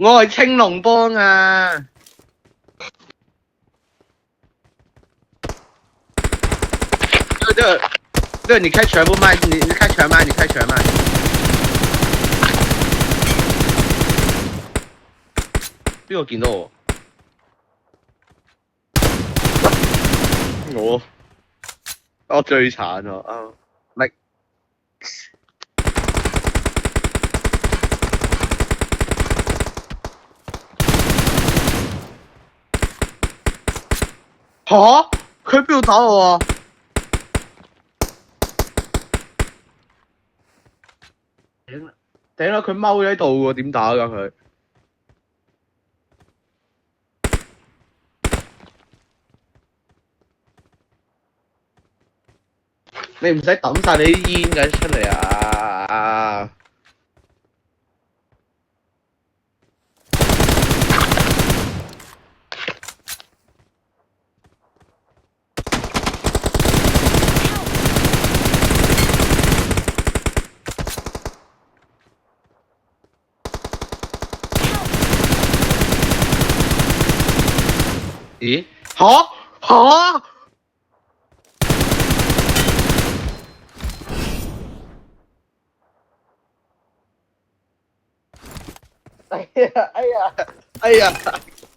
我係青龍幫啊！这个你开全部麦，你开全麦，你开全麦。邊個見到我？我最慘喎啊！力吓？佢邊度打我啊？頂啦！佢踎喺度喎，點打㗎佢？你唔使抌晒你啲煙嘅出嚟啊！咦？吓？哎呀！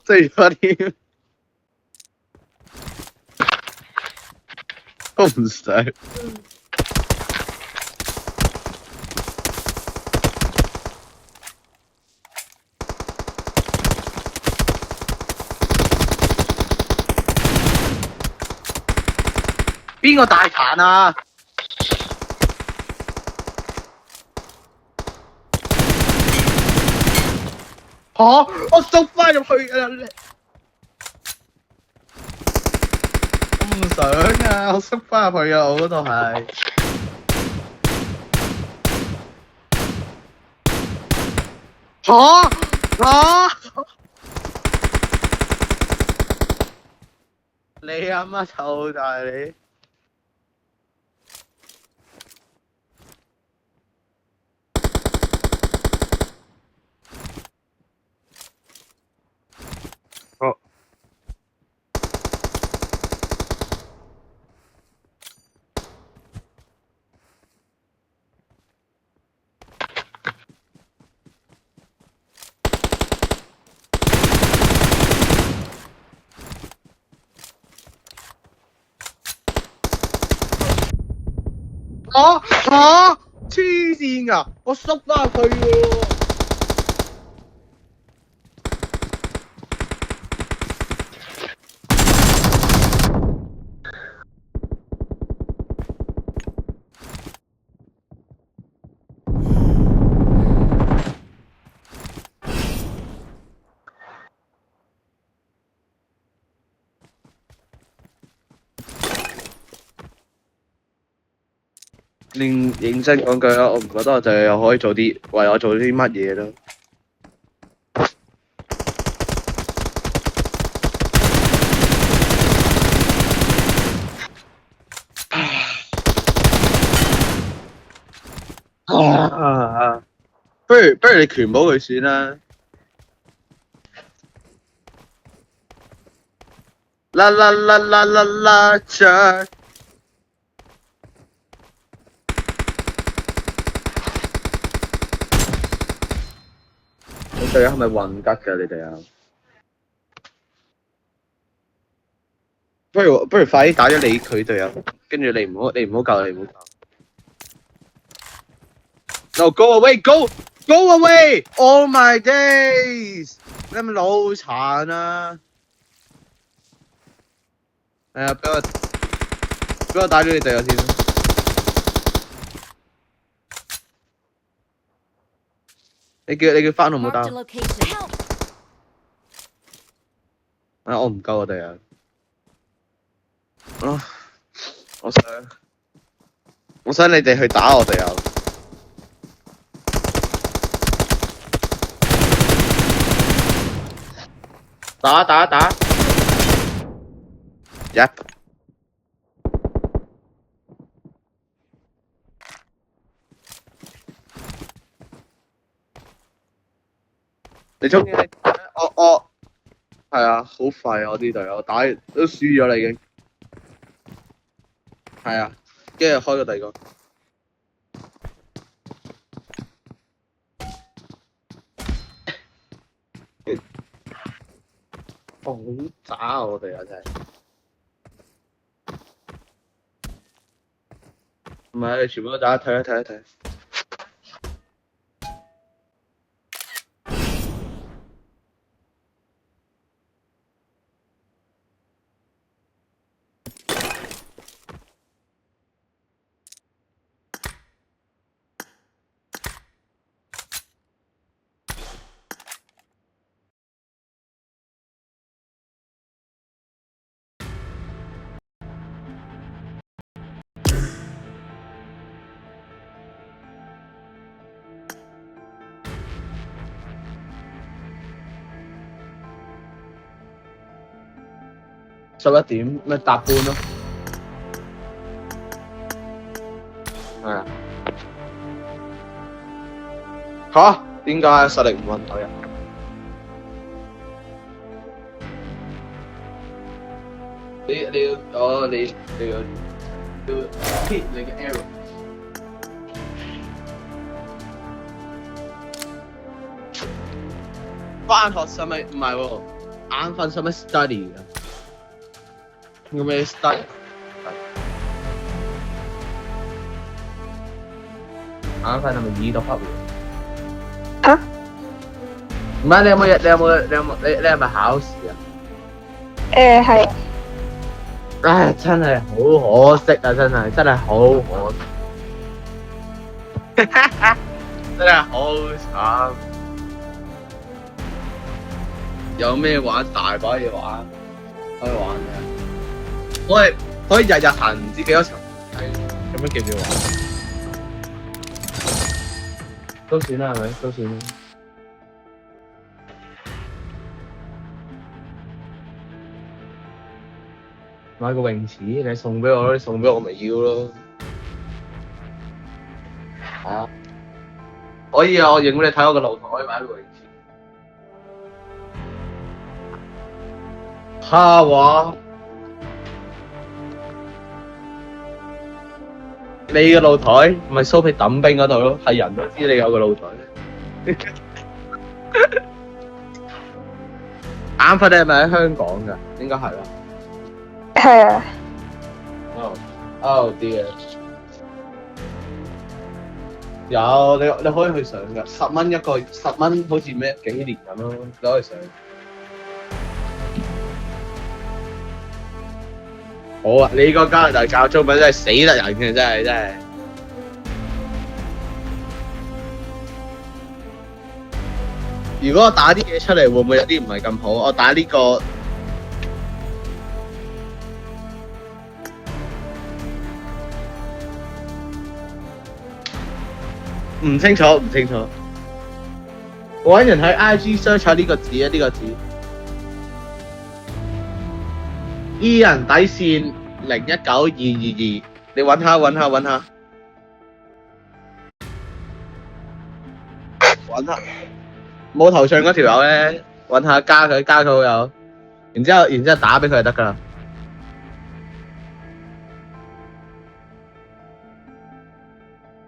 醉咗添，都唔想。邊個大殘啊？吓！我縮翻入去㗎，我唔想啊！我縮翻入去啊！我嗰度係。吓！你阿媽臭大你！哦。吓！黐線㗎！我縮翻入去喎。認真講句啦，我唔覺得我就又可以做啲為我做啲乜嘢咯。不如你拳保佢算啦。啦啦啦啦啦啦着。你隊友係咪混吉㗎？你哋啊？不如快啲打咗你佢隊友，跟住你唔好救，你唔好救。No, go away, go away! Oh my days！你係咪腦殘啊？係啊，俾我打咗你隊友先。你叫翻好唔好打？啊，我唔夠我隊友。我想你哋去打我隊友。打。Yep。你中意我係啊，好廢啊！我啲隊友打都輸咗啦已經。係啊，跟住開個第二個。好渣啊！我哋啊真係。唔係，你全部都打睇一睇一睇。11點咩搭半咯？係啊。吓？點解實力唔允許啊？你要 hit 你嘅 arrow。返學使咪唔係喎，眼瞓使咪 study 㗎？有咩 study？眼瞓係咪耳朵黑喎？嚇？唔係你有冇你係咪考試啊？係。唉，真係好可惜啊！真係好可惜，真係好慘。有咩玩？大把嘢玩，可以玩嘅。可以日日行唔知幾多層樓梯，咁樣叫唔叫玩？都算啦，係咪？都算啦。買個泳池，你送俾我咯，你送俾我咪要咯。係啊，可以啊，我影俾你睇我個露台可以買一個泳池。哈話，你嘅露台唔係蘇皮抌冰嗰度咯，係人都知你有個露台。眼瞓你係咪喺香港㗎？應該係啦。係啊。Oh dear。有你可以去上㗎，10蚊一個，10蚊好似咩幾年咁咯，你可以上。好啊！你個加拿大教中文真係死得人嘅，真係。如果我打啲嘢出嚟，會唔會有啲唔係咁好？我打呢個。唔清楚。我揾人喺 IG search 下呢個字啊，呢個字。E 人底線019222，你揾下。冇頭像嗰條友咧，揾下加佢好友，然之後打俾佢就得㗎啦。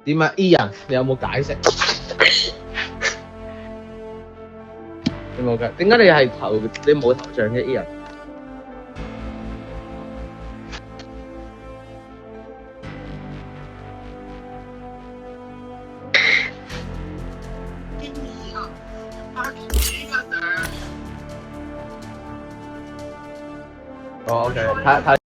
點啊 E 人，你有冇解釋？你冇嘅，點解你冇頭像嘅 E 人？哦，OK，睇。